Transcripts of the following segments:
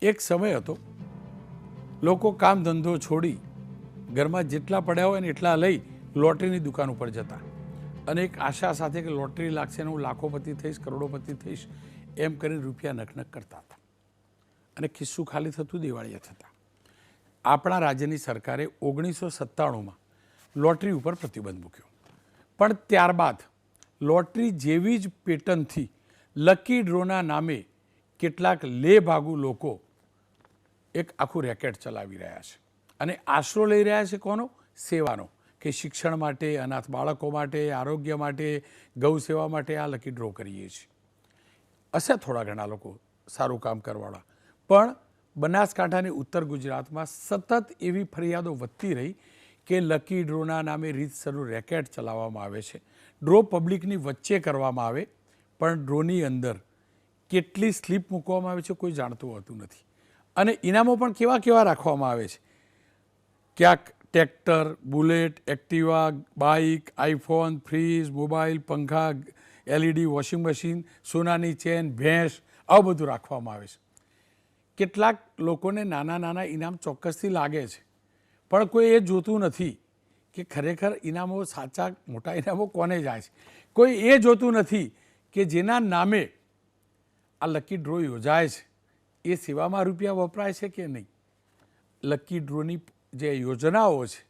એક સમય હતો, લોકો કામ ધંધો છોડી ઘરમાં જેટલા પડ્યા હોય ને એટલા લઈ લોટરીની દુકાન ઉપર જતા અને એક આશા સાથે કે લોટરી લાગશે ને હું લાખોપતિ થઈશ, કરોડોપતિ થઈશ, એમ કરીને રૂપિયા નકનક કરતા હતા અને ખિસ્સું ખાલી થતું દિવાળીએ થતા. આપણા રાજ્યની સરકારે 1997માં લોટરી ઉપર પ્રતિબંધ મૂક્યો, પણ ત્યારબાદ લોટરી જેવી જ પેટર્નથી લકી ડ્રોના નામે કેટલાક લેભાગુ લોકો એક આખું રેકેટ ચલાવી રહ્યા છે અને આશરો લઈ રહ્યા છે કોનો? સેવાનો, કે શિક્ષણ માટે, અનાથ બાળકો માટે, આરોગ્ય માટે, ગૌ સેવા માટે આ લકી ડ્રો કરીએ છીએ. હશે થોડા ઘણા લોકો સારું કામ કરવાવાળા, પણ બનાસકાંઠાની ઉત્તર ગુજરાતમાં સતત એવી ફરિયાદો વધતી રહી કે લકી ડ્રોના નામે રીતસરનું રેકેટ ચલાવવામાં આવે છે. ડ્રો પબ્લિકની વચ્ચે કરવામાં આવે, પણ ડ્રોની અંદર કેટલી સ્લીપ મૂકવામાં આવે છે કોઈ જાણતું હોતું નથી અને ઇનામો પણ કેવા કેવા રાખવામાં આવે છે. ક્યાંક tractor, bullet, Activa, bike, iPhone, fridge, mobile, પંખા, LED વોશિંગ મશીન, સોનાની ચેન, ભેંસ, આવું બધું રાખવામાં આવે છે. કેટલાક લોકોને નાના નાના ઇનામ ચોક્કસથી લાગે છે, પણ કોઈ એ જોતું નથી કે ખરેખર ઇનામો, સાચા મોટા ઇનામો કોને જાય છે. કોઈ એ જોતું નથી કે જેના નામે આ લકી ડ્રો યોજાય છે એ સેવામાં રૂપિયા વપરાય છે કે નહીં. લકી ડ્રોની જે યોજનાઓ છે,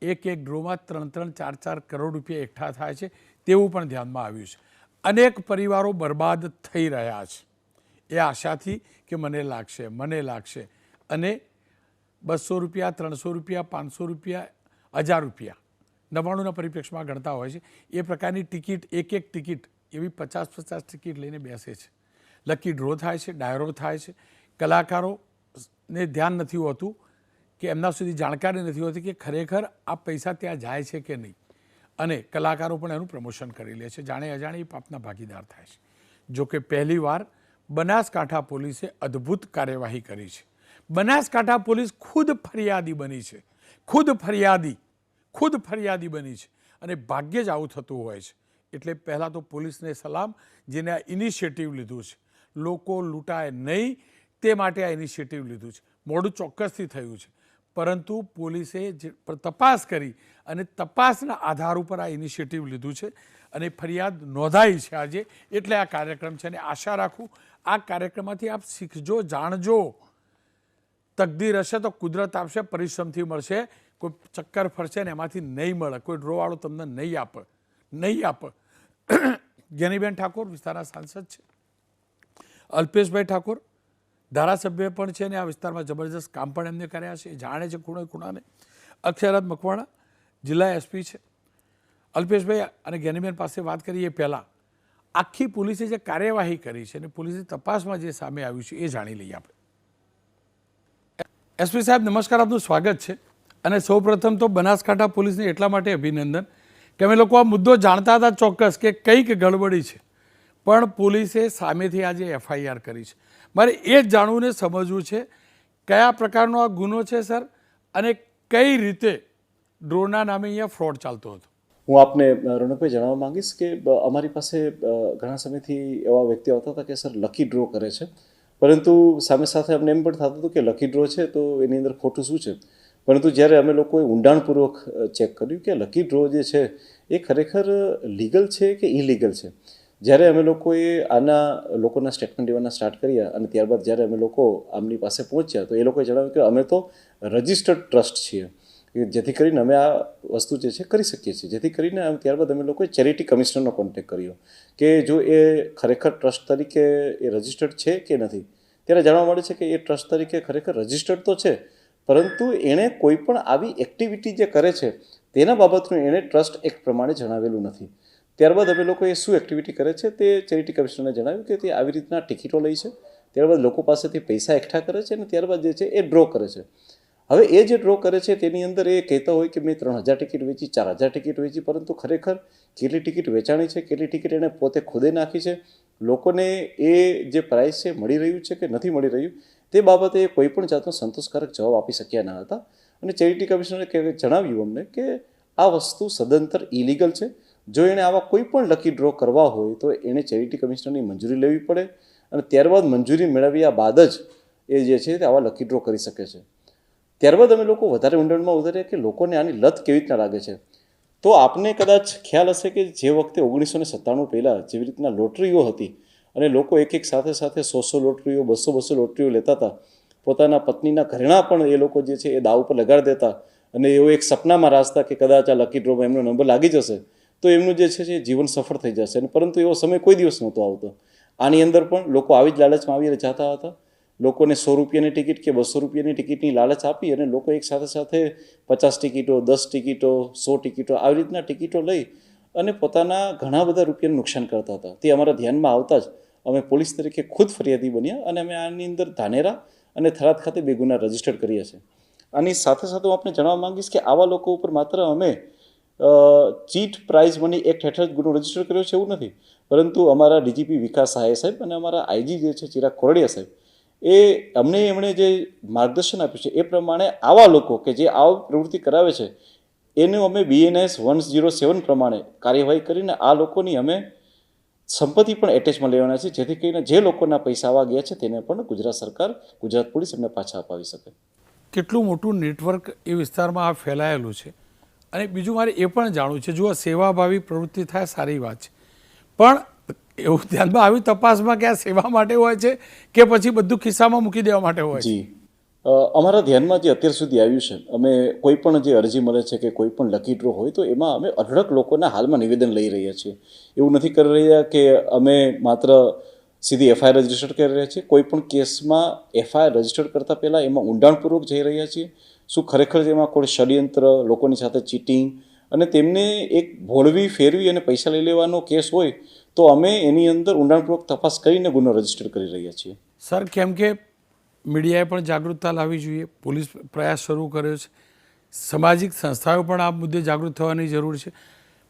એક ડ્રોમાં 3-4 કરોડ રૂપિયા એકઠા થાય છે તેવું પણ ધ્યાનમાં આવ્યું છે. અનેક પરિવારો બરબાદ થઈ રહ્યા છે એ આશાથી કે મને લાગશે અને 200 રૂપિયા, 300 રૂપિયા, 500 રૂપિયા, 1000 રૂપિયા 99ના પરિપ્રેક્ષમાં ગણતા હોય છે. એ પ્રકારની ટિકિટ, એક ટિકિટ એવી 50 ટિકિટ લઈને બેસે છે. લકી ડ્રો થાય છે, ડાયરો થાય છે. કલાકારોને ધ્યાન નથી હોતું કે એમના સુધી જાણકારી નથી હોતી કે ખરેખર આ પૈસા ત્યાં જાય છે કે નહીં, અને કલાકારો પણ એનું પ્રમોશન કરી લે છે. જાણે અજાણે એ પાપના ભાગીદાર થાય છે. જોકે પહેલીવાર બનાસકાંઠા પોલીસે અદ્ભુત કાર્યવાહી કરી છે. બનાસકાંઠા પોલીસ ખુદ ફરિયાદી બની છે, ખુદ ફરિયાદી બની છે અને ભાગ્યે જ આવું થતું હોય છે. એટલે પહેલાં તો પોલીસને સલામ, જેને આ ઇનિશિયેટિવ લીધું છે. લોકો લૂંટાય નહીં તે માટે આ ઇનિશિયેટિવ લીધું છે. મોડું ચોક્કસથી થયું છે, પરંતુ પોલીસે જે તપાસ કરી અને તપાસના આધાર ઉપર આ ઇનિશિયેટિવ લીધું છે અને ફરિયાદ નોંધાઈ છે આજે. એટલે આ કાર્યક્રમ છે અને આશા રાખું આ કાર્યક્રમમાંથી આપ શીખજો, જાણજો. તકદીર હશે તો કુદરત આપશે, પરિશ્રમથી મળશે. કોઈ ચક્કર ફરશે ને એમાંથી નહીં મળે, કોઈ ડ્રોવાળો તમને નહીં આપે. જ્ઞાનીબેન ઠાકોર વિસ્તારના સાંસદ છે, અલ્પેશભાઈ ઠાકોર ધારાસભ્ય પણ છે ને આ વિસ્તારમાં જબરજસ્ત કામ પણ એમને કર્યા છે, જાણે છે ખૂણે ખૂણાને. અક્ષયરાજ મકવાણા જિલ્લા SP છે. અલ્પેશભાઈ અને જ્ઞાનીબેન પાસે વાત કરીએ પહેલાં આખી પોલીસે જે કાર્યવાહી કરી છે અને પોલીસની તપાસમાં જે સામે આવ્યું છે એ જાણી લઈએ આપણે. SP સાહેબ નમસ્કાર, આપનું સ્વાગત છે. અને સૌપ્રથમ તો બનાસકાંઠા પોલીસને એટલા માટે અભિનંદન કે અમે લોકો આ મુદ્દો જાણતા હતા ચોક્કસ કે કંઈક ગડબડી છે, પણ પોલીસે સામેથી આજે FIR કરી છે. મારે એ જ જાણવું ને સમજવું છે કયા પ્રકારનો આ ગુનો છે સર, અને કઈ રીતે ડ્રોના નામે અહીંયા ફ્રોડ ચાલતો હતો. હું આપને રોનકભાઈ જણાવવા માંગીશ કે અમારી પાસે ઘણા સમયથી એવા વ્યક્તિઓ આવતા હતા કે સર લકી ડ્રો કરે છે, પરંતુ સામે સાથે અમને એમ પણ થતું હતું કે લકી ડ્રો છે તો એની અંદર ખોટું શું છે. પરંતુ જ્યારે અમે લોકોએ ઊંડાણપૂર્વક ચેક કર્યું કે લકી ડ્રો જે છે એ ખરેખર લીગલ છે કે ઇલીગલ છે, જ્યારે અમે લોકોએ લોકોના સ્ટેટમેન્ટ લેવાના સ્ટાર્ટ કર્યા અને ત્યારબાદ જ્યારે અમે લોકો આમની પાસે પહોંચ્યા તો એ લોકોએ જણાવ્યું કે અમે તો રજિસ્ટર્ડ ટ્રસ્ટ છીએ, જેથી કરીને અમે આ વસ્તુ જે છે કરી શકીએ છીએ. જેથી કરીને ત્યારબાદ અમે લોકોએ ચેરિટી કમિશનરનો કોન્ટેક્ટ કર્યો કે જો એ ખરેખર ટ્રસ્ટ તરીકે એ રજિસ્ટર્ડ છે કે નથી. ત્યારે જાણવા મળે છે કે એ ટ્રસ્ટ તરીકે ખરેખર રજિસ્ટર્ડ તો છે, પરંતુ એણે કોઈ પણ આવી એક્ટિવિટી જે કરે છે તેના બાબતનું એણે ટ્રસ્ટ એક્ટ પ્રમાણે જણાવેલું નથી. ત્યારબાદ અમે લોકો એ શું એક્ટિવિટી કરે છે તે ચેરિટી કમિશનરને જણાવ્યું કે તે આવી રીતના ટિકિટો લે છે, ત્યારબાદ લોકો પાસેથી પૈસા એકઠા કરે છે અને ત્યારબાદ જે છે એ ડ્રો કરે છે. હવે એ જે ડ્રો કરે છે તેની અંદર એ કહેતા હોય કે મેં 3000 ટિકિટ વેચી, 4000 ટિકિટ વેચી, પરંતુ ખરેખર કેટલી ટિકિટ વેચાણી છે, કેટલી ટિકિટ એણે પોતે ખુદે નાખી છે, લોકોને એ જે પ્રાઇસ છે મળી રહ્યું છે કે નથી મળી રહ્યું તે બાબતે કોઈ પણ જાતનો સંતોષકારક જવાબ આપી શક્યા ન હતા. અને ચેરિટી કમિશનરે જણાવ્યું અમને કે આ વસ્તુ સદંતર ઇલીગલ છે. જો એણે આવા કોઈ પણ લકી ડ્રો કરવા હોય તો એણે ચેરિટી કમિશનરની મંજૂરી લેવી પડે અને ત્યારબાદ મંજૂરી મેળવ્યા બાદ જ એ જે છે તે આવા લકી ડ્રો કરી શકે છે. ત્યારબાદ અમે લોકો વધારે ઊંડાણમાં ઉતર્યા કે લોકોને આની લત કેવી રીતના લાગે છે. તો આપને કદાચ ખ્યાલ હશે કે જે વખતે 1997 પહેલાં જેવી રીતના લોટરીઓ હતી અને લોકો એક સાથે 100 લોટરીઓ 200 લોટરીઓ લેતા હતા, પોતાના પત્નીના ઘરેણાં પણ એ લોકો જે છે એ દાવ પર લગાડી દેતા અને એવો એક સપનામાં રાખતા કે કદાચ આ લકી ડ્રોમાં એમનો નંબર લાગી જશે તો એમનું જે છે એ જીવન સફળ થઈ જશે. અને પરંતુ એવો સમય કોઈ દિવસ નહોતો આવતો. આની અંદર પણ લોકો આવી જ લાલચમાં આવી જતા હતા. લોકોને 100 રૂપિયાની ટિકિટ કે 200 રૂપિયાની ટિકિટની લાલચ આપી અને લોકો એક સાથે 50 ટિકિટો, 10 ટિકિટો, 100 ટિકિટો આવી રીતના ટિકિટો લઈ અને પોતાના ઘણા બધા રૂપિયાનું નુકસાન કરતા હતા. તે અમારા ધ્યાનમાં આવતા જ અમે પોલીસ તરીકે ખુદ ફરિયાદી બન્યા અને અમે આની અંદર ધાનેરા અને થરાદ ખાતે 2 ગુના રજીસ્ટર કર્યા છે. આની સાથે હું આપને જણાવવા માંગીશ કે આવા લોકો ઉપર માત્ર અમે ચીટ પ્રાઇઝ મની એક્ટ હેઠળ જ ગુનો રજીસ્ટર કર્યો છે એવું નથી, પરંતુ અમારા ડીજીપી વિકાસ સહાય સાહેબ અને અમારા આઈજી જે છે ચિરાગ કોરડિયા સાહેબ એમણે જે માર્ગદર્શન આપ્યું છે એ પ્રમાણે આવા લોકો કે જે આવા પ્રવૃત્તિ કરાવે છે એનું અમે BNS 107 પ્રમાણે કાર્યવાહી કરીને આ લોકોની અમે સંપત્તિ પણ એટેચમાં લેવાના છે, જેથી કરીને જે લોકોના પૈસા આવવા ગયા છે તેને પણ ગુજરાત સરકાર, ગુજરાત પોલીસ એમને પાછા અપાવી શકે. કેટલું મોટું નેટવર્ક એ વિસ્તારમાં આ ફેલાયેલું છે. અને બીજું મારે એ પણ જાણવું છે, જો સેવાભાવી પ્રવૃત્તિ થાય સારી વાત છે, પણ એવું ધ્યાનમાં આવી તપાસમાં કે આ સેવા માટે હોય છે કે પછી બધું ખિસ્સામાં મૂકી દેવા માટે હોય છે? જી, અમારા ધ્યાનમાં જે અત્યાર સુધી આવ્યું છે, અમે કોઈ પણ જે અરજી મળે છે કે કોઈ પણ લકી ડ્રો હોય તો એમાં અમે અઢળક લોકોના હાલમાં નિવેદન લઈ રહ્યા છીએ. એવું નથી કરી રહ્યા કે અમે માત્ર સીધી FIR રજીસ્ટર કરી રહ્યા છીએ. કોઈ પણ કેસમાં FIR રજીસ્ટર કરતાં પહેલાં એમાં ઊંડાણપૂર્વક જઈ રહ્યા છીએ. શું ખરેખર એમાં કોઈ ષડયંત્ર, લોકોની સાથે ચીટિંગ અને તેમને એક ભોળવી ફેરવી અને પૈસા લઈ લેવાનો કેસ હોય તો અમે એની અંદર ઊંડાણપૂર્વક તપાસ કરીને ગુનો રજીસ્ટર કરી રહ્યા છીએ. સર, કેમ કે મીડિયાએ પણ જાગૃતતા લાવવી જોઈએ, પોલીસ પ્રયાસ શરૂ કર્યો છે, સામાજિક સંસ્થાઓ પણ આ મુદ્દે જાગૃત થવાની જરૂર છે.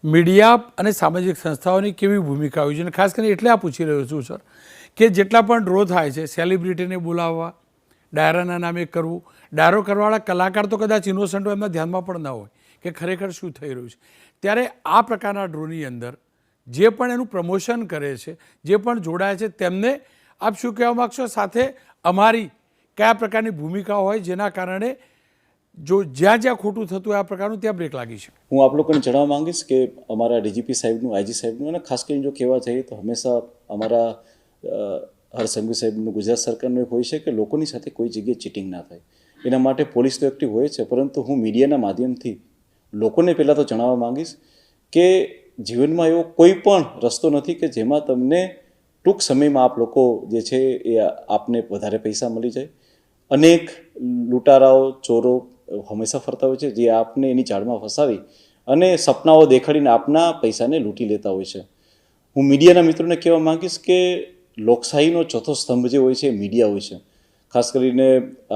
મીડિયા અને સામાજિક સંસ્થાઓની કેવી ભૂમિકા હોય છે? અને ખાસ કરીને એટલે આ પૂછી રહ્યો છું સર કે જેટલા પણ ડ્રો થાય છે, સેલિબ્રિટીને બોલાવવા, ડાયરાના નામે કરવું, ડાયરો કરવાવાળા કલાકાર તો કદાચ ઇનોસન્ટ હોય, એમના ધ્યાનમાં પણ ન હોય કે ખરેખર શું થઈ રહ્યું છે. ત્યારે આ પ્રકારના ડ્રોની અંદર જે પણ એનું પ્રમોશન કરે છે, જે પણ જોડાય છે, તેમને આપ શું કહેવા માગશો? સાથે અમારી કયા પ્રકારની ભૂમિકા હોય જેના કારણે જો જ્યાં જ્યાં ખોટું થતું હોય આ પ્રકારનું ત્યાં બ્રેક લાગી શકે? હું આપ લોકોને જણાવવા માંગીશ કે અમારા ડીજીપી સાહેબનું, આઈજી સાહેબનું અને ખાસ કરીને જો કહેવા જઈએ તો હંમેશા અમારા હરસંઘવી સાહેબનું, ગુજરાત સરકારનું એક હોય છે કે લોકોની સાથે કોઈ જગ્યાએ ચીટિંગ ના થાય. એના માટે પોલીસ તો એક્ટિવ હોય છે, પરંતુ હું મીડિયાના માધ્યમથી લોકોને પહેલાં તો જણાવવા માંગીશ કે જીવનમાં એવો કોઈ પણ રસ્તો નથી કે જેમાં તમને ટૂંક સમયમાં આપ લોકો જે છે એ આપને વધારે પૈસા મળી જાય. અનેક લૂંટારાઓ, ચોરો હંમેશા ફરતા હોય છે જે આપને એની જાળમાં ફસાવી અને સપનાઓ દેખાડીને આપના પૈસાને લૂંટી લેતા હોય છે. હું મીડિયાના મિત્રોને કહેવા માંગીશ કે લોકશાહીનો ચોથો સ્તંભ જે હોય છે એ મીડિયા હોય છે. ખાસ કરીને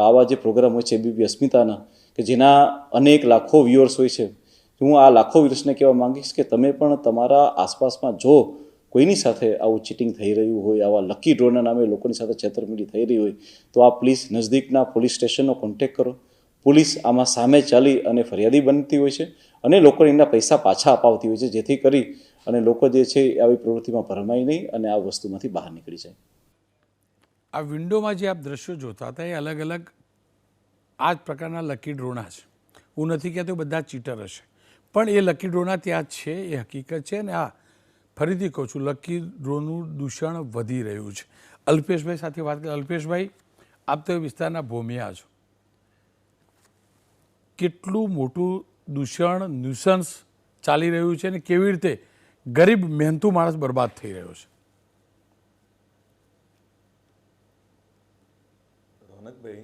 આવા જે પ્રોગ્રામ હોય છે ABP અસ્મિતાના, કે જેના અનેક લાખો વ્યુઅર્સ હોય છે, હું આ લાખો વ્યુઅર્સને કહેવા માંગીશ કે તમે પણ તમારા આસપાસમાં જો કોઈની સાથે આવું ચીટિંગ થઈ રહ્યું હોય, આવા લકી ડ્રોના નામે લોકોની સાથે છેતરપિંડી થઈ રહી હોય તો આ પ્લીઝ નજદીકના પોલીસ સ્ટેશનનો કોન્ટેક્ટ કરો. પોલીસ આમાં સામે ચાલી અને ફરિયાદી બનતી હોય છે અને લોકોને એના પૈસા પાછા અપાવતી હોય છે, જેથી કરી અને લોકો જે છે આવી પ્રવૃત્તિમાં ભરમાય નહીં અને આ વસ્તુમાંથી બહાર નીકળી જાય. આ વિન્ડોમાં જે આપ દ્રશ્યો જોતા હતા એ અલગ અલગ આ જ પ્રકારના લકી ડ્રોના છે. હું નથી કહેતો બધા ચીટર હશે, પણ એ લકી ડ્રોના ત્યાં છે, એ હકીકત છે. અને આ ફરીથી કહું છું, લકી ડ્રોનું દૂષણ વધી રહ્યું છે. અલ્પેશભાઈ સાથે વાત કરીએ. અલ્પેશભાઈ, આપ તો એ વિસ્તારના ભોમિયા છો, કેટલું મોટું દૂષણ, ન્યુસન્સ ચાલી રહ્યું છે અને કેવી રીતે ગરીબ મહેનતુ માણસ બરબાદ થઈ રહ્યો છે? રોનકભાઈ,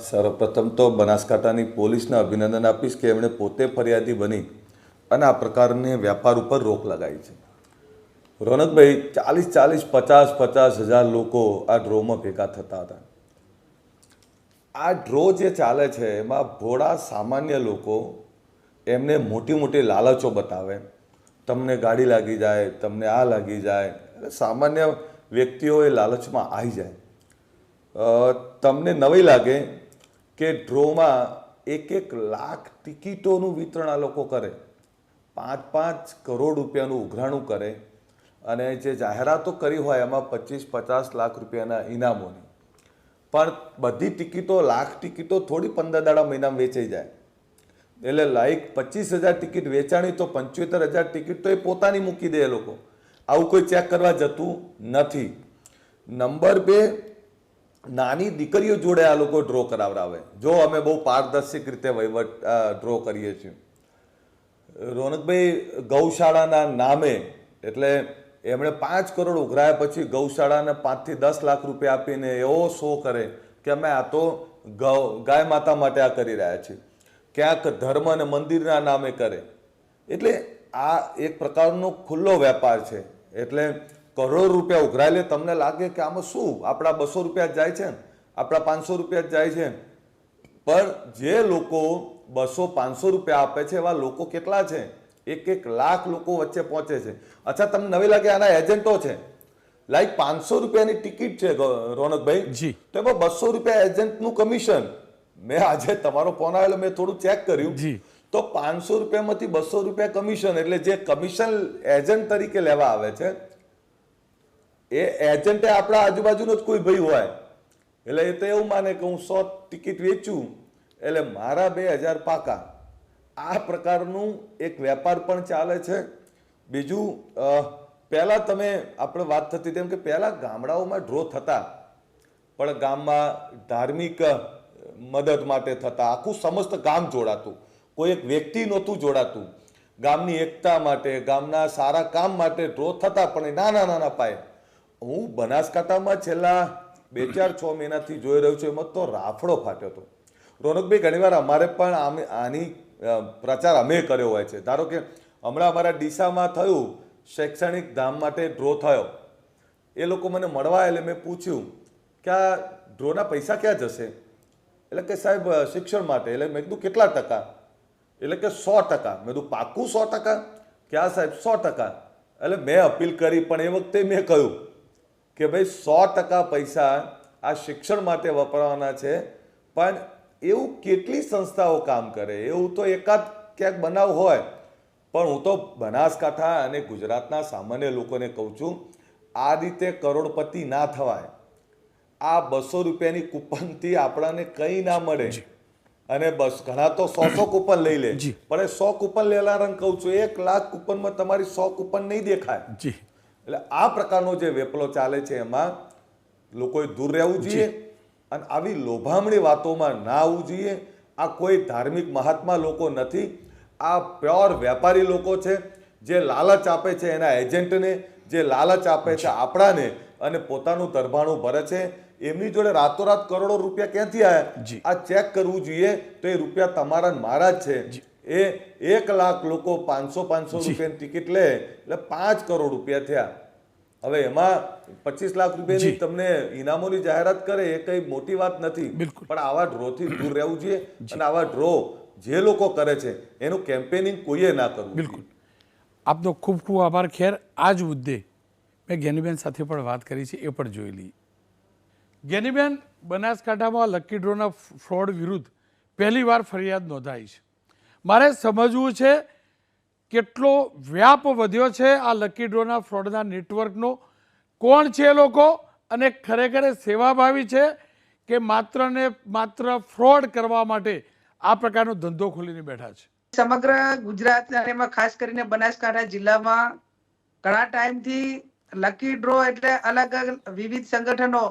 સર્વપ્રથમ તો બનાસકાંઠાની પોલીસને અભિનંદન આપીશ કે એમણે પોતે ફરિયાદી બની અને આ પ્રકારની વ્યાપાર ઉપર રોક લગાવી છે. રોનકભાઈ, 50 હજાર લોકો આ ડ્રોમાં ભેગા થતા હતા. આ ડ્રો જે ચાલે છે એમાં ભોળા સામાન્ય લોકો એમને મોટી મોટી લાલચો બતાવે, તમને ગાડી લાગી જાય, તમને આ લાગી જાય, સામાન્ય વ્યક્તિઓ એ લાલચમાં આવી જાય. તમને નવાઈ લાગે કે ડ્રોમાં 1 લાખ ટિકિટોનું વિતરણ આ લોકો કરે, 5 કરોડ રૂપિયાનું ઉઘરાણું કરે અને જે જાહેરાતો કરી હોય એમાં 25-50 લાખ રૂપિયાના ઇનામોની. પણ બધી ટિકિટો, લાખ ટિકિટો થોડી 15 દાડા મહિનામાં વેચાઈ જાય. એટલે લાઈક 25,000 ટિકિટ વેચાણી તો 75,000 ટિકિટ તો એ પોતાની મૂકી દે એ લોકો. આવું કોઈ ચેક કરવા જતું નથી. નંબર 2, નાની દીકરીઓ જોડે આ લોકો ડ્રો કરાવડાવે. જો અમે બહુ પારદર્શક રીતે વહીવટ ડ્રો કરીએ છીએ. રોનકભાઈ ગૌશાળાના નામે, એટલે એમણે 5 કરોડ ઉઘરાયા પછી ગૌશાળાને 5 થી 10 લાખ રૂપિયા આપીને એવો શો કરે કે અમે આ તો ગાય માતા માટે આ કરી રહ્યા છીએ. ક્યાંક ધર્મ અને મંદિરના નામે કરે. એટલે આ એક પ્રકારનો ખુલ્લો વેપાર છે. એટલે કરોડ રૂપિયા ઉઘરાય લે, તમને લાગે કે આમાં શું, આપણા 200 રૂપિયા જ જાય છે ને, આપણા 500 રૂપિયા જ જાય છે. પણ જે લોકો 200-500 રૂપિયા આપે છે એવા લોકો કેટલા છે? 1-1 લાખ લોકો વચ્ચે પહોંચે છે. અચ્છા, તમને નવી લાગે આના એજન્ટો છે. લાઈક 500 રૂપિયાની ટિકિટ છે રોનકભાઈ, જી, તો એમાં 200 રૂપિયા એજન્ટનું કમિશન. મેં આજે તમારો ફોન આવેલો, મેં થોડું ચેક કર્યું જી, તો 500 રૂપિયામાંથી 200 રૂપિયા કમિશન. એટલે જે કમિશન એજન્ટ તરીકે લેવા આવે છે એ એજન્ટે આપણા આજુબાજુનો જ કોઈ ભાઈ હોય. એટલે એ તો એવું માને કે હું 100 ટિકિટ વેચું એટલે મારા 2000 પાકા. આ પ્રકારનું એક વેપાર પણ ચાલે છે. બીજું, પહેલા આપણે વાત થતી તેમ કે પહેલા ગામડાઓમાં ડ્રો થતા, પણ ગામમાં ધાર્મિક મદદ માટે થતા, આખું સમસ્ત ગામ જોડાતું, કોઈ એક વ્યક્તિ નહોતું જોડાતું. ગામની એકતા માટે, ગામના સારા કામ માટે ડ્રો થતા, પણ એ નાના પાયે. હું બનાસકાંઠામાં છેલ્લા 2-4-6 મહિનાથી જોઈ રહ્યો છું, એમાં તો રાફડો ફાટ્યો હતો. રોનકભાઈ, ઘણીવાર અમારે પણ આની પ્રચાર અમે કર્યો હોય છે. ધારો કે હમણાં અમારા ડીસામાં થયું, શૈક્ષણિક ધામ માટે ડ્રો થયો. એ લોકો મને મળવા, એટલે મેં પૂછ્યું કે આ ડ્રોના પૈસા ક્યાં જશે? એટલે કે સાહેબ શિક્ષણ માટે. એટલે મેં કીધું કેટલા ટકા? એટલે કે 100%. મેં કીધું પાક્કું 100%? ક્યાં સાહેબ 100%? એટલે મેં અપીલ કરી, પણ એ વખતે મેં કહ્યું કે ભાઈ 100% પૈસા આ શિક્ષણ માટે વપરાવાના છે. પણ એવું કેટલી સંસ્થાઓ કામ કરે? એવું તો એકાદ ક્યાંક બનાવ હોય. પણ હું તો બનાસકાંઠા અને ગુજરાતના સામાન્ય લોકોને કહું છું, આ રીતે કરોડપતિ ના થવાય. આ 200 રૂપિયાની કૂપનથી આપણાને કંઈ ના મળે. અને બસ ઘણા તો 100 કૂપન લઈ લે, પણ એ 100 કૂપન લેનારાને કહું છું 1 લાખ કૂપનમાં તમારી 100 કૂપન નહીં દેખાય. એટલે આ પ્રકારનો જે વેપલો ચાલે છે એમાં લોકોએ દૂર રહેવું જોઈએ અને આવી લોભામણી વાતોમાં ના આવવું જોઈએ. આ કોઈ ધાર્મિક મહાત્મા લોકો નથી. આ પ્યોર વેપારી લોકો છે, જે લાલચ આપે છે એના એજન્ટને, જે લાલચ આપે છે આપણાને, અને પોતાનું દરબાણું ભરે છે. એમની જોડે રાતોરાત કરોડો રૂપિયા ક્યાંથી આવ્યા? આ ચેક કરવું જોઈએ. તો એ રૂપિયા તમારા મારા જ છે. એ 1 લાખ લોકો 500 રૂપિયાની ટિકિટ લે એટલે 5 કરોડ રૂપિયા થયા. હવે એમાં 25 લાખ રૂપિયાની તમને ઇનામોની જાહેરાત કરે એ કઈ મોટી વાત નથી. પણ આવા ડ્રોથી દૂર રહેવું જોઈએ. અને આવા ડ્રો જે લોકો કરે છે એનું કેમ્પેનિંગ કોઈએ ના કરવું. બિલકુલ. આપનો ખૂબ ખૂબ આભાર. ખેર, આ જ મુદ્દે મેં જ્ઞાનીબેન સાથે પણ વાત કરી છે, એ પણ જોઈ લઈએ. જ્ઞાનીબેન, બનાસકાંઠામાં લકી ડ્રોના ફ્રોડ વિરુદ્ધ પહેલીવાર ફરિયાદ નોંધાઈ છે. મારે સમજવું છે કેટલો વ્યાપ વધ્યો છે આ લકી ડ્રોના ફ્રોડના નેટવર્કનો, કોણ છે એ લોકો, અને ખરેખર સેવાભાવી છે કે માત્ર ને માત્ર ફ્રોડ કરવા માટે આ પ્રકારનો ધંધો ખોલીને બેઠા છે? સમગ્ર ગુજરાત અને એમાં ખાસ કરીને બનાસકાંઠા જિલ્લામાં ઘણા ટાઈમથી લકી ડ્રો એટલે અલગ અલગ વિવિધ સંગઠનો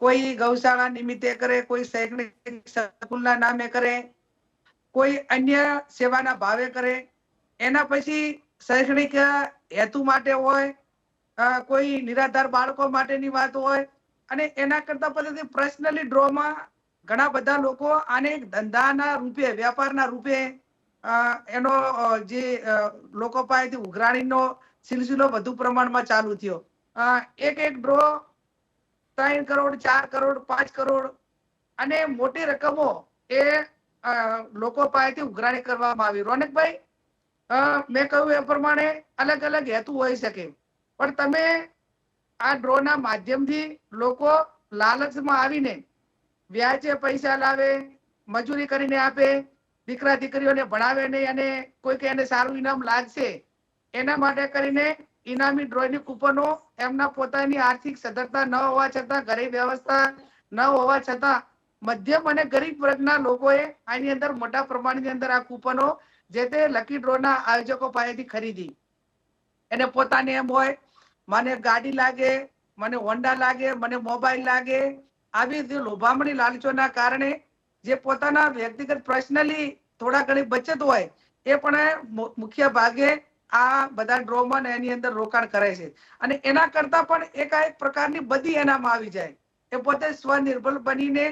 કોઈ ગૌશાળા નિમિત્તે કરે, કોઈ શૈક્ષણિક સંકુલના નામે કરે, કોઈ અન્ય સેવાના ભાવે કરે. એના પછી શૈક્ષણિક હેતુ માટે હોય, કોઈ નિરાધાર બાળકો માટેની વાત હોય, અને એના કરતા પછી પર્સનલી ડ્રોમાં ઘણા બધા લોકો આને ધંધાના રૂપે, વેપારના રૂપે એનો જે લોકો પાસેથી ઉઘરાણીનો સિલસિલો વધુ પ્રમાણમાં ચાલુ થયો. એક ડ્રો 3 કરોડ, 4 કરોડ, 5 કરોડ અને મોટી રકમો એ લોકો પાસેથી ઉઘરાણી કરવામાં આવી. રોનકભાઈ, મેં કહ્યું એ પ્રમાણે અલગ અલગ હેતુ હોઈ શકે, પણ તમે આ ડ્રોના માધ્યમથી લોકો લાલચમાં આવીને વ્યાજે પૈસા લાવે, મજૂરી કરીને આપે, દીકરા દીકરીઓને ભણાવે નહીં, અને કોઈક એને સારું ઇનામ લાગશે એના માટે કરીને ઇનામી ડ્રોની કૂપનો એમના પોતાની આર્થિક સદ્ધરતા ન હોવા છતાં ઘરે વ્યવસ્થા ન હોવા છતાં મધ્યમ અને ગરીબ વર્ગના લોકોએ આની અંદર મોટા પ્રમાણની અંદર આ કૂપનો જે તે લકી ડ્રોના આયોજકો પાસેથી ખરીદી. એને પોતાને એમ હોય મને ગાડી લાગે, મને હોન્ડા લાગે, મને મોબાઈલ લાગે, આવી જે લોભામણી લાલચોના કારણે જે પોતાના વ્યક્તિગત પર્સનલી થોડા ઘણી બચત હોય એ પણ મુખ્ય ભાગે આ બધા ડ્રોમાં ને એની અંદર રોકાણ કરે છે. અને એના કરતા પણ એક પ્રકારની બધી એનામાં આવી જાય. એ પોતે સ્વનિર્ભર બનીને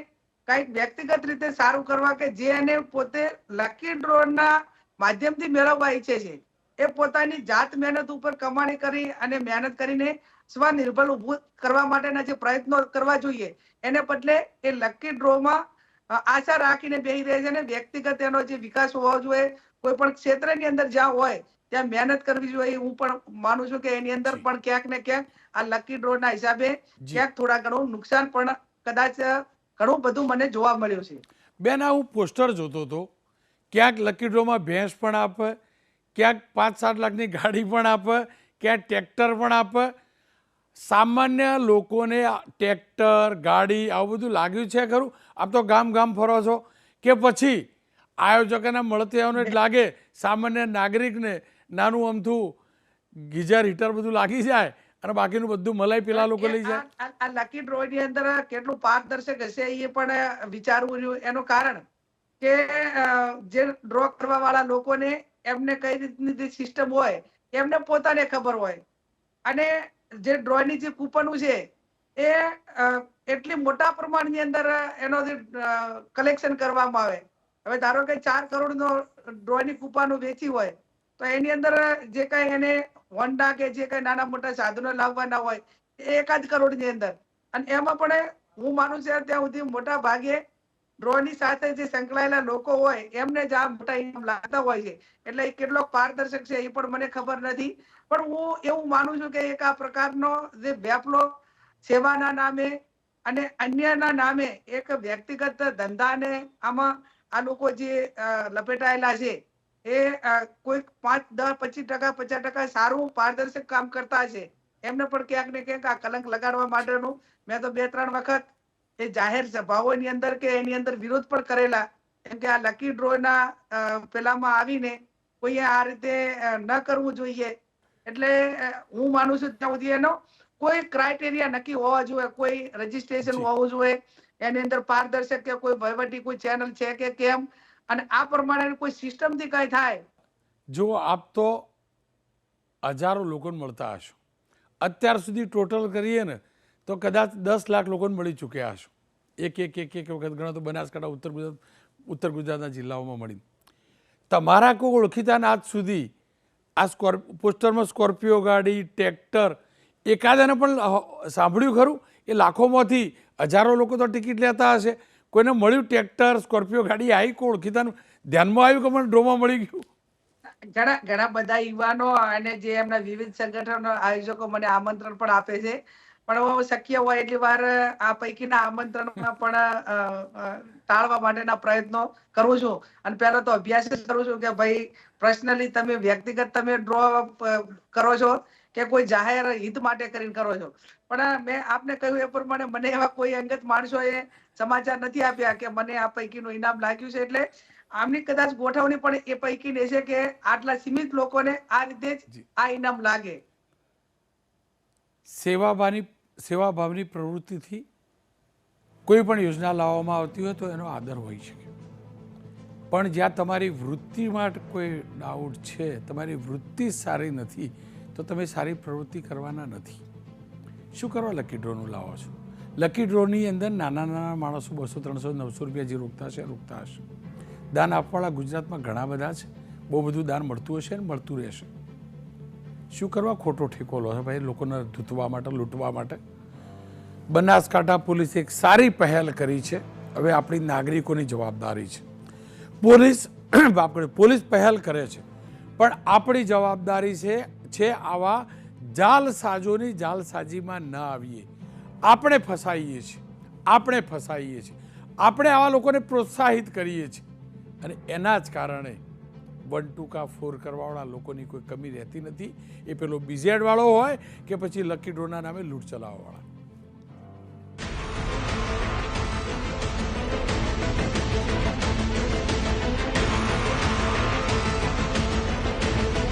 કઈક વ્યક્તિગત રીતે સારું કરવા કે જે એને પોતે લકી ડ્રોના માધ્યમથી મેળવવા ઈચ્છે છે એ પોતાની જાત મહેનત ઉપર કમાણી કરી અને મહેનત કરીને સ્વનિર્ભર ઊભું કરવા માટેના જે પ્રયત્નો કરવા જોઈએ એને બદલે એ લકી ડ્રોમાં આશા રાખીને બેસી રહે છે. અને વ્યક્તિગત એનો જે વિકાસ હોવો જોઈએ, કોઈ પણ ક્ષેત્રની અંદર જ્યાં હોય ત્યાં મહેનત કરવી જોઈએ. હું પણ માનું છું કે એની અંદર પણ ક્યાંક ને ક્યાંક આ લકી ડ્રોના હિસાબે ક્યાંક થોડા ઘણું નુકસાન પણ કદાચ ઘણું બધું મને જોવા મળ્યું છે. બેન, આ હું પોસ્ટર જોતો હતો, ક્યાંક લકી ડ્રોમાં ભેંસ પણ આપે, ક્યાંક 5-7 લાખની ગાડી પણ આપે, ક્યાંક ટ્રેક્ટર પણ આપે. સામાન્ય લોકોને ટ્રેક્ટર, ગાડી આવું બધું લાગ્યું છે ખરું? આપ તો ગામ ગામ ફરો છો, કે પછી આયોજકોને મળતી આવને લાગે સામાન્ય નાગરિકને નાનું અમથું ગીઝર હીટર બધું લાગી જાય અને બાકીનું બધું મલાઈ પેલા લોકો લઈ જાય? આ લકી ડ્રો ની અંદર કેટલું પારદર્શક હશે એ પણ વિચારવું રહ્યું. એનું કારણ કે જે ડ્રો કરવા વાળા લોકોને એમને કઈ રીતની સિસ્ટમ હોય એમને પોતાને ખબર હોય. અને જે ડ્રો ની જે કૂપનો છે એ એટલી મોટા પ્રમાણની અંદર એનો કલેક્શન કરવામાં આવે. હવે ધારો કે 4 કરોડનો ડ્રો ની કૂપનો વેચી હોય તો એની અંદર જે કઈ એને હોન્ડા કે જે કઈ નાના મોટા સાધનો લાવવાના હોય એ 1 કરોડની અંદર. અને એમાં પણ હું માનું છું ત્યાં સુધી મોટા ભાગે ડ્રો ની સાથે જે સંકળાયેલા લોકો હોય એમને જ આ મોટા ઇનામ લાગતા હોય છે. એટલે એ કેટલો પારદર્શક છે એ પણ મને ખબર નથી. પણ હું એવું માનું છું કે એક આ પ્રકારનો જે વેપલો સેવાના નામે અને અન્યના નામે એક વ્યક્તિગત ધંધાને આમાં આ લોકો જે લપેટાયેલા છે એ કોઈ 5, 10, 25%, 50% સારું પારદર્શક કામ કરતા છે. એમને પણ ક્યાંક ને ક્યાંક આ કલંક લગાડવા માટેનું મેં તો 2-3 વખત એ જાહેર સભાઓની અંદર કે એની અંદર વિરોધ પણ કરેલા. કેમ કે આ લકી ડ્રો ના પેલામાં આવીને કોઈએ આ રીતે ન કરવું જોઈએ. એટલે હું માનું છું ત્યાં સુધી એનો કોઈ ક્રાઇટેરિયા નક્કી હોવા જોઈએ, કોઈ રજીસ્ટ્રેશન હોવું જોઈએ, એની અંદર પારદર્શક કે કોઈ વહીવટી કોઈ ચેનલ છે કે કેમ, અને આ પ્રમાણે કોઈ સિસ્ટમથી કઈ થાય. જો આપ તો હજારો લોકોને મળતા હશો, અત્યાર સુધી ટોટલ કરીએ ને તો કદાચ 10 લાખ લોકોને મળી ચૂક્યા હશો. એક વખત ગણો તો બનાસકાંઠા, ઉત્તર ગુજરાતના જિલ્લાઓમાં મળી. તમારા કોઈ ઓળખીતાને આજ સુધી આ પોસ્ટરમાં સ્કોર્પિયો ગાડી, ટ્રેક્ટર એકાદાને પણ સાંભળ્યું ખરું? એ લાખોમાંથી હજારો લોકો તો ટિકિટ લેતા હશે. કોઈને મળ્યું ટ્રેક્ટર, સ્કોર્પિયો ગાડી આવી કોઈ ઓળખીતાનું ધ્યાનમાં આવ્યું કે મને ડ્રોમાં મળી ગયું? ઘણા બધા યુવાનો અને જે એમના વિવિધ સંગઠનો આયોજકો મને આમંત્રણ પણ આપે છે. પણ હું શક્ય હોય એટલી વાર આ પૈકીના આમંત્રણોમાં પણ ટાળવા માટેના પ્રયત્નો કરું છું. અને પહેલા તો અભ્યાસ જ કરું છું કે ભાઈ પર્સનલી તમે વ્યક્તિગત તમે ડ્રો કરો છો કે કોઈ જાહેર હિત માટે કરીને કરો છો. પણ મેં આપને કહ્યું એ પ્રમાણે મને એવા કોઈ અંગત માણસોએ સમાચાર નથી આપ્યા કે મને આ પૈકીનું ઇનામ લાગ્યું છે. એટલે આમની કદાચ ગોઠવણી પણ એ પૈકી છે કે આટલા સીમિત લોકોને આ રીતે જ આ ઇનામ લાગે. સેવાભાવની પ્રવૃત્તિથી કોઈ પણ યોજના લાવવામાં આવતી હોય તો એનો આદર હોઈ શકે. પણ જ્યાં તમારી વૃત્તિમાં કોઈ ડાઉટ છે, તમારી વૃત્તિ સારી નથી, તો તમે સારી પ્રવૃત્તિ કરવાના નથી. શું કરવા લકી ડ્રોનું લાવો છો? લકી ડ્રોની અંદર નાના નાના માણસો 200, 300, 900 રૂપિયા જે રોકતા હશે. દાન આપવાવાળા ગુજરાતમાં ઘણા બધા છે. બહુ બધું દાન મળતું હશે ને મળતું રહેશે. શું કરવા ખોટો ઠેકો લો છો ભાઈ લોકોને ધૂતવા માટે, લૂંટવા માટે? બનાસકાંઠા પોલીસે એક સારી પહેલ કરી છે. હવે આપણી નાગરિકોની જવાબદારી છે. પોલીસ પહેલ કરે છે, પણ આપણી જવાબદારી છે આવા જાલસાજોની જાલસાજીમાં ન આવીએ. આપણે ફસાઈએ છીએ. આપણે આવા લોકોને પ્રોત્સાહિત કરીએ છીએ અને એના જ કારણે 1, 2 કા 4 કરવાવાળા લોકોની કોઈ કમી રહેતી નથી. એ પેલો બીઝેડ વાળો હોય કે પછી લકી ડ્રોના નામે લૂંટ ચલાવવાવાળા.